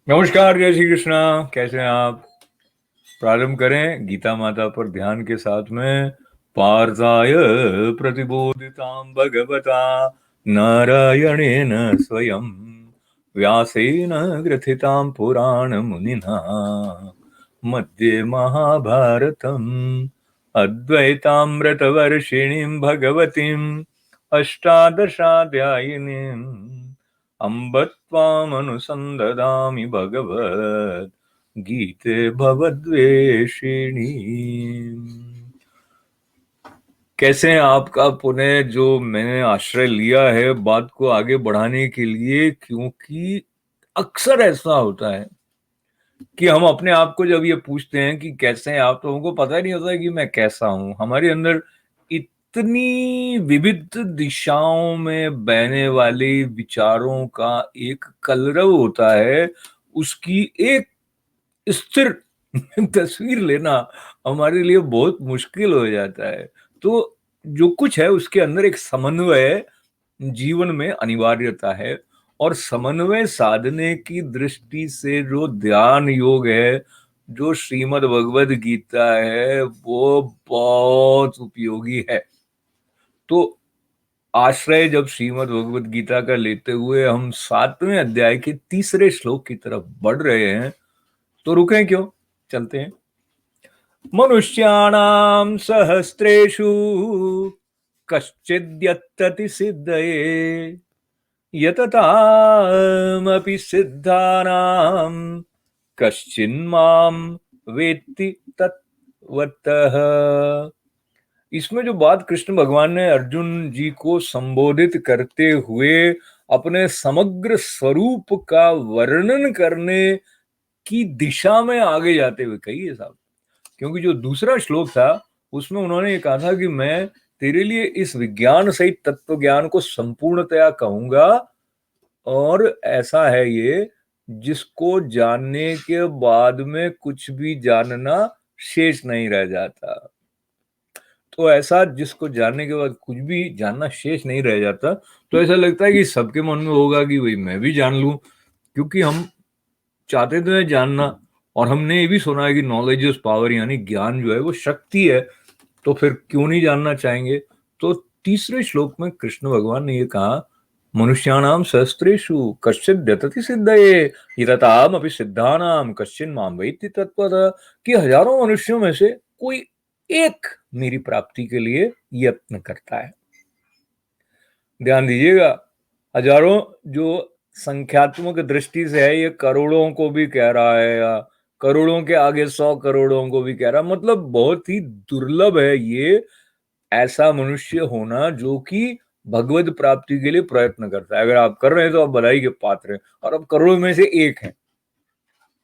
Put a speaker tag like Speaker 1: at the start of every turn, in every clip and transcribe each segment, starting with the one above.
Speaker 1: नमस्कार, जय श्री कृष्णा। कैसे हैं आप? प्रारंभ करें गीता माता पर ध्यान के साथ में। पार्थाय प्रतिबोधितां भगवता नारायणेन स्वयं व्यासेन ग्रथितां पुराण मुनिना मध्ये महाभारतम् अद्वैतामृतवर्षिणीं भगवतीम् अष्टादशाध्यायिनीम् अम्ब त्वामनुसन्ददामि भगवत् गीते भवद्वेषिणी। कैसे हैं आपका पुनः जो मैंने आश्रय लिया है बात को आगे बढ़ाने के लिए, क्योंकि अक्सर ऐसा होता है कि हम अपने आप को जब ये पूछते हैं कि कैसे हैं आप, तो हमको पता ही नहीं होता है कि मैं कैसा हूं। हमारे अंदर इतनी विविध दिशाओं में बहने वाले विचारों का एक कलरव होता है, उसकी एक स्थिर तस्वीर लेना हमारे लिए बहुत मुश्किल हो जाता है। तो जो कुछ है उसके अंदर एक समन्वय जीवन में अनिवार्यता है, और समन्वय साधने की दृष्टि से जो ध्यान योग है, जो श्रीमद् भगवद गीता है, वो बहुत उपयोगी है। तो आश्रय जब श्रीमद् भगवद गीता का लेते हुए हम 7वें अध्याय के तीसरे श्लोक की तरफ बढ़ रहे हैं, तो रुकें क्यों, चलते हैं। मनुष्याणां सहस्रेषु कश्चिद्यत्तति सिद्धये यततामपि सिद्धानां कश्चिन्मां वेत्ति तत्वतः। इसमें जो बात कृष्ण भगवान ने अर्जुन जी को संबोधित करते हुए अपने समग्र स्वरूप का वर्णन करने की दिशा में आगे जाते हुए कही है साहब। क्योंकि जो दूसरा श्लोक था उसमें उन्होंने ये कहा था कि मैं तेरे लिए इस विज्ञान सहित तत्व ज्ञान को संपूर्णतया कहूंगा, और ऐसा है ये जिसको जानने के बाद में कुछ भी जानना शेष नहीं रह जाता। तो ऐसा जिसको जानने के बाद कुछ भी जानना शेष नहीं रह जाता, तो ऐसा लगता है कि सबके मन में होगा कि भाई मैं भी जान लूं, क्योंकि हम चाहते तो है जानना, और हमने ये भी सुना है कि नॉलेज इज पावर, यानी ज्ञान जो है वो शक्ति है। तो फिर क्यों नहीं जानना चाहेंगे। तो तीसरे श्लोक में कृष्ण भगवान ने ये कहा, मनुष्याणाम सहस्त्रेषु कश्चित् व्यतति सिद्धये यततामपि सिद्धानाम कश्चिन् मां वेत्ति तत्त्वतः, कि हजारों मनुष्यों में से कोई एक मेरी प्राप्ति के लिए यत्न करता है। ध्यान दीजिएगा, हजारों जो संख्यात्मक दृष्टि से है, ये करोड़ों को भी कह रहा है, या करोड़ों के आगे 100 करोड़ों को भी कह रहा है। मतलब बहुत ही दुर्लभ है ये ऐसा मनुष्य होना जो कि भगवत प्राप्ति के लिए प्रयत्न करता है। अगर आप कर रहे हैं तो आप बधाई के पात्र हैं, और अब करोड़ों में से एक हैं।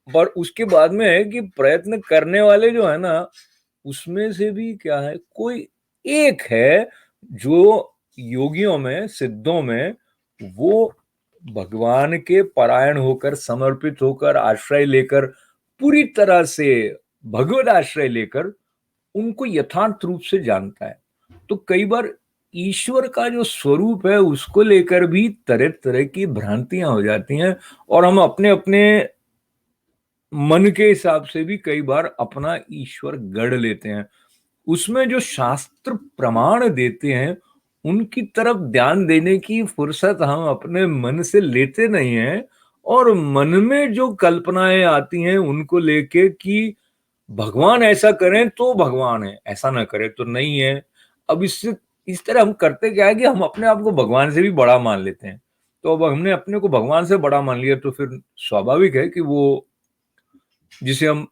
Speaker 1: पर उसके बाद में है कि प्रयत्न करने वाले जो है ना, उसमें से भी क्या है, कोई एक है जो योगियों में, सिद्धों में, वो भगवान के परायण होकर, समर्पित होकर, आश्रय लेकर, पूरी तरह से भगवत आश्रय लेकर उनको यथार्थ रूप से जानता है। तो कई बार ईश्वर का जो स्वरूप है उसको लेकर भी तरह तरह की भ्रांतियां हो जाती हैं, और हम अपने अपने मन के हिसाब से भी कई बार अपना ईश्वर गढ़ लेते हैं। उसमें जो शास्त्र प्रमाण देते हैं उनकी तरफ ध्यान देने की फुर्सत हम अपने मन से लेते नहीं हैं, और मन में जो कल्पनाएं आती हैं उनको लेके कि भगवान ऐसा करें तो भगवान है, ऐसा ना करे तो नहीं है। अब इससे इस तरह हम करते क्या है कि हम अपने आप को भगवान से भी बड़ा मान लेते हैं। तो अब हमने अपने को भगवान से बड़ा मान लिया, तो फिर स्वाभाविक है कि वो जिसे हम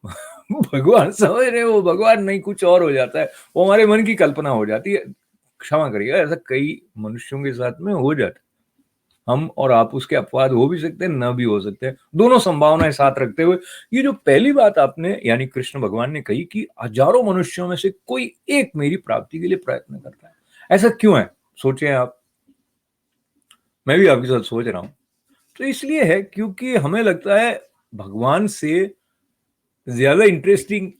Speaker 1: भगवान समझ रहे हैं वो भगवान नहीं, कुछ और हो जाता है, वो हमारे मन की कल्पना हो जाती है। क्षमा करिएगा, ऐसा कई मनुष्यों के साथ में हो जाता है। हम और आप उसके अपवाद हो भी सकते हैं, न भी हो सकते हैं, दोनों संभावनाएं साथ रखते हुए ये जो पहली बात आपने यानी कृष्ण भगवान ने कही कि हजारों मनुष्यों में से कोई एक मेरी प्राप्ति के लिए प्रयत्न करता है, ऐसा क्यों है? सोचे आप, मैं भी आपके साथ सोच रहा हूं। तो इसलिए है क्योंकि हमें लगता है भगवान से ज्यादा इंटरेस्टिंग,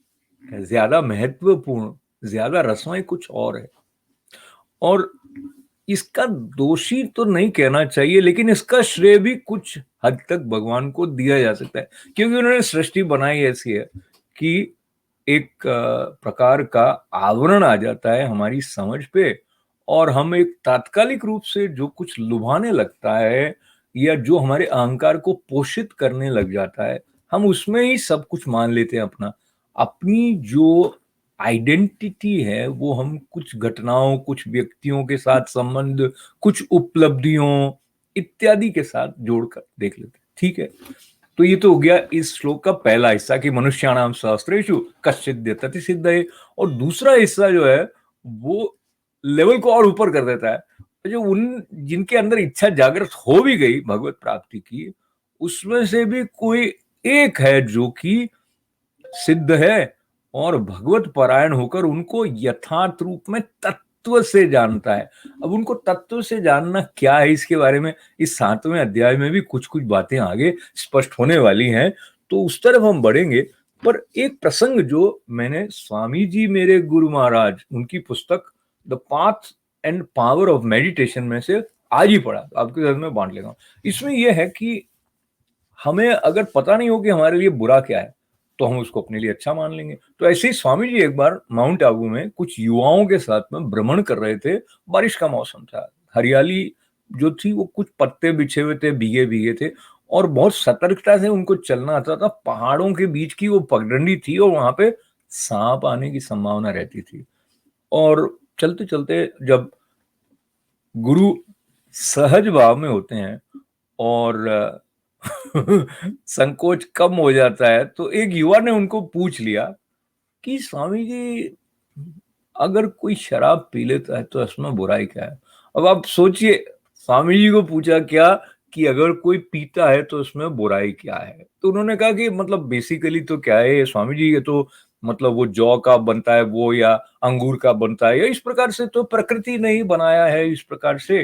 Speaker 1: ज्यादा महत्वपूर्ण, ज्यादा रसमय कुछ और है। और इसका दोषी तो नहीं कहना चाहिए, लेकिन इसका श्रेय भी कुछ हद तक भगवान को दिया जा सकता है, क्योंकि उन्होंने सृष्टि बनाई ऐसी है कि एक प्रकार का आवरण आ जाता है हमारी समझ पे, और हम एक तात्कालिक रूप से जो कुछ लुभाने लगता है या जो हमारे अहंकार को पोषित करने लग जाता है, हम उसमें ही सब कुछ मान लेते हैं अपना। अपनी जो आइडेंटिटी है वो हम कुछ घटनाओं, कुछ व्यक्तियों के साथ संबंध, कुछ उपलब्धियों इत्यादि के साथ जोड़कर देख लेते हैं। ठीक है, तो ये तो हो गया इस श्लोक का पहला हिस्सा कि मनुष्याणाम सहस्त्रेषु कश्चित् यतति सिद्धये, और दूसरा हिस्सा जो है वो लेवल को और ऊपर कर देता है। जो उन जिनके अंदर इच्छा जागृत हो भी गई भगवत प्राप्ति की, उसमें से भी कोई एक है जो कि सिद्ध है और भगवत परायण होकर उनको यथार्थ रूप में तत्व से जानता है। अब उनको तत्व से जानना क्या है, इसके बारे में इस 7वें अध्याय में भी कुछ कुछ बातें आगे स्पष्ट होने वाली हैं, तो उस तरफ हम बढ़ेंगे। पर एक प्रसंग जो मैंने स्वामी जी मेरे गुरु महाराज उनकी पुस्तक the path and power of meditation में से आज ही पढ़ा, आपके साथ में बांट लेगा। इसमें यह है कि हमें अगर पता नहीं हो कि हमारे लिए बुरा क्या है, तो हम उसको अपने लिए अच्छा मान लेंगे। तो ऐसे ही स्वामी जी एक बार माउंट आबू में कुछ युवाओं के साथ में भ्रमण कर रहे थे। बारिश का मौसम था, हरियाली जो थी वो कुछ पत्ते बिछे हुए थे, भीगे भीगे थे, और बहुत सतर्कता से उनको चलना आता था। पहाड़ों के बीच की वो पगडंडी थी और वहां पे सांप आने की संभावना रहती थी। और चलते चलते जब गुरु सहज भाव में होते हैं और संकोच कम हो जाता है, तो एक युवा ने उनको पूछ लिया कि स्वामी जी, अगर कोई शराब पी लेता है तो इसमें बुराई क्या है? अब आप सोचिए, स्वामी जी को पूछा क्या कि अगर कोई पीता है तो उसमें बुराई क्या है? तो उन्होंने कहा कि मतलब बेसिकली तो क्या है स्वामी जी, ये तो मतलब वो जौ का बनता है वो, या अंगूर का बनता है, या इस प्रकार से तो प्रकृति ने ही बनाया है इस प्रकार से,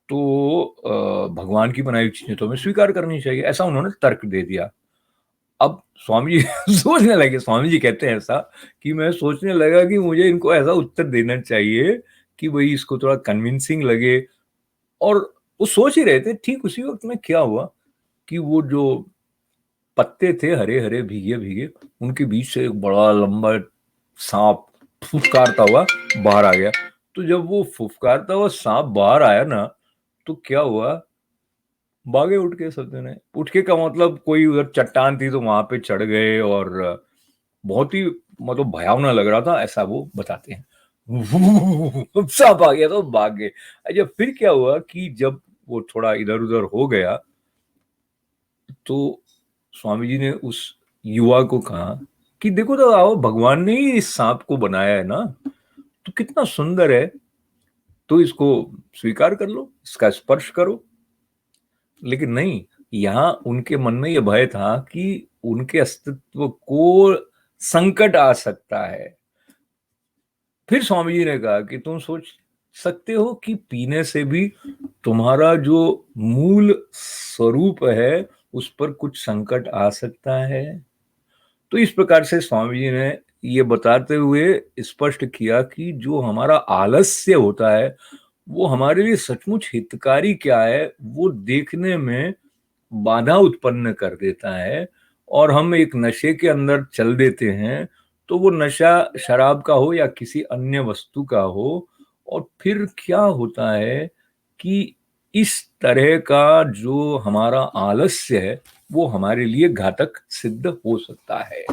Speaker 1: तो भगवान की बनाई हुई चीजें तो हमें स्वीकार करनी चाहिए, ऐसा उन्होंने तर्क दे दिया। अब स्वामी जी सोचने लगे, स्वामी जी कहते हैं ऐसा कि मैं सोचने लगा कि मुझे इनको ऐसा उत्तर देना चाहिए कि भाई इसको थोड़ा कन्विंसिंग लगे। और वो सोच ही रहे थे, ठीक उसी वक्त में क्या हुआ कि वो जो पत्ते थे हरे हरे भीगे भीगे, उनके बीच से एक बड़ा लंबा सांप फुफकारता हुआ बाहर आ गया। तो जब वो फुफकारता हुआ सांप बाहर आया ना, तो क्या हुआ, भागे उठ के सब जने। उठ के का मतलब कोई उधर चट्टान थी तो वहां पे चढ़ गए, और बहुत ही मतलब भयावना लग रहा था ऐसा वो बताते हैं। सांप आ गया तो भाग गए। अच्छा, फिर क्या हुआ कि जब वो थोड़ा इधर उधर हो गया, तो स्वामी जी ने उस युवा को कहा कि देखो तो आओ, भगवान ने ही इस सांप को बनाया है ना, तो कितना सुंदर है, तो इसको स्वीकार कर लो, इसका स्पर्श करो। लेकिन नहीं, यहाँ उनके मन में यह भय था कि उनके अस्तित्व को संकट आ सकता है। फिर स्वामी जी ने कहा कि तुम सोच सकते हो कि पीने से भी तुम्हारा जो मूल स्वरूप है उस पर कुछ संकट आ सकता है। तो इस प्रकार से स्वामी जी ने ये बताते हुए स्पष्ट किया कि जो हमारा आलस्य होता है वो हमारे लिए सचमुच हितकारी क्या है वो देखने में बाधा उत्पन्न कर देता है, और हम एक नशे के अंदर चल देते हैं। तो वो नशा शराब का हो या किसी अन्य वस्तु का हो, और फिर क्या होता है कि इस तरह का जो हमारा आलस्य है वो हमारे लिए घातक सिद्ध हो सकता है।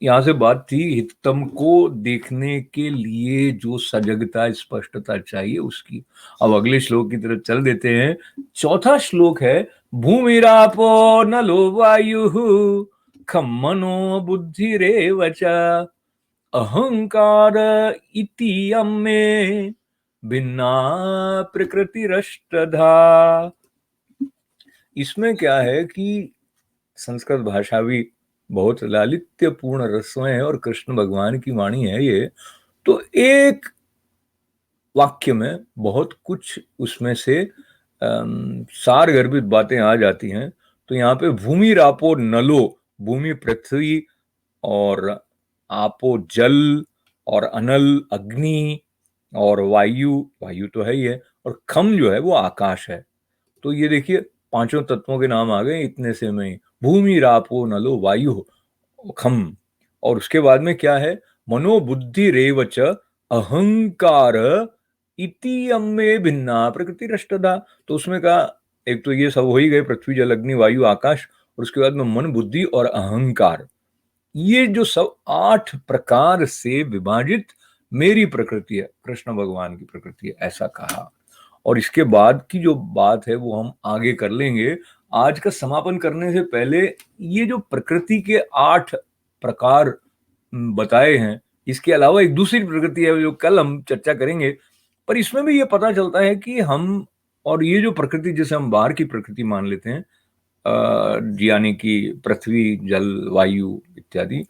Speaker 1: यहाँ से बात थी हितम को देखने के लिए जो सजगता स्पष्टता चाहिए उसकी। अब अगले श्लोक की तरफ चल देते हैं। चौथा श्लोक है, भूमिरापो नलो वायु खम मनो बुद्धिरेव च अहंकार इति अम्मे भिन्ना प्रकृतिरष्टधा। इसमें क्या है कि संस्कृत भाषा भी बहुत लालित्यपूर्ण रसमय है और कृष्ण भगवान की वाणी है ये, तो एक वाक्य में बहुत कुछ उसमें से सार गर्भित बातें आ जाती हैं। तो यहाँ पे भूमि रापो नलो, भूमि पृथ्वी, और आपो जल, और अनल अग्नि, और वायु, वायु तो है ही है, और खम जो है वो आकाश है। तो ये देखिए पांचों तत्वों के नाम आ गए इतने से में, भूमि रापो नलो वायु खम। और उसके बाद में क्या है, मनोबुद्धि रेवच अहंकार इति अम्मे भिन्ना प्रकृति रष्टधा। तो उसमें कहा एक तो ये सब हो ही गए, पृथ्वी जल अग्नि वायु आकाश, और उसके बाद में मन बुद्धि और अहंकार, ये जो सब 8 प्रकार से विभाजित मेरी प्रकृति है, कृष्ण भगवान की प्रकृति है, ऐसा कहा। और इसके बाद की जो बात है वो हम आगे कर लेंगे। आज का समापन करने से पहले ये जो प्रकृति के 8 प्रकार बताए हैं, इसके अलावा एक दूसरी प्रकृति है जो कल हम चर्चा करेंगे। पर इसमें भी ये पता चलता है कि हम, और ये जो प्रकृति जिसे हम बाहर की प्रकृति मान लेते हैं, यानी कि पृथ्वी जल वायु इत्यादि,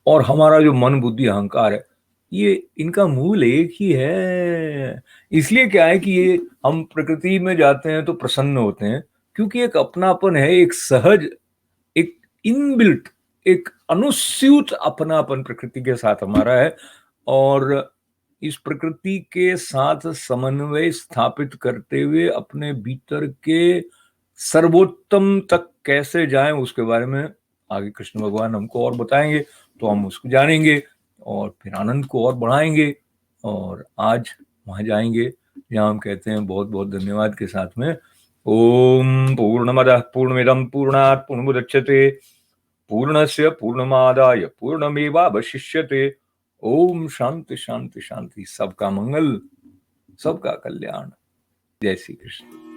Speaker 1: और हमारा जो मन बुद्धि अहंकार है, ये इनका मूल एक ही है। इसलिए क्या है कि ये हम प्रकृति में जाते हैं तो प्रसन्न होते हैं, क्योंकि एक अपनापन है, एक सहज, एक इनबिल्ट, एक अनुस्यूत अपनापन प्रकृति के साथ हमारा है। और इस प्रकृति के साथ समन्वय स्थापित करते हुए अपने भीतर के सर्वोत्तम तक कैसे जाएं, उसके बारे में आगे कृष्ण भगवान हमको और बताएंगे, तो हम उसको जानेंगे और फिर आनंद को और बढ़ाएंगे। और आज वहां जाएंगे जहां हम कहते हैं बहुत बहुत धन्यवाद के साथ में, ओम पूर्णमदः पूर्णमिदं पूर्णात् पूर्णमुदच्यते पूर्णस्य पूर्णमादाय पूर्णमेवावशिष्यते। ओम शांति शांति शांति। सबका मंगल, सबका कल्याण। जय श्री कृष्ण।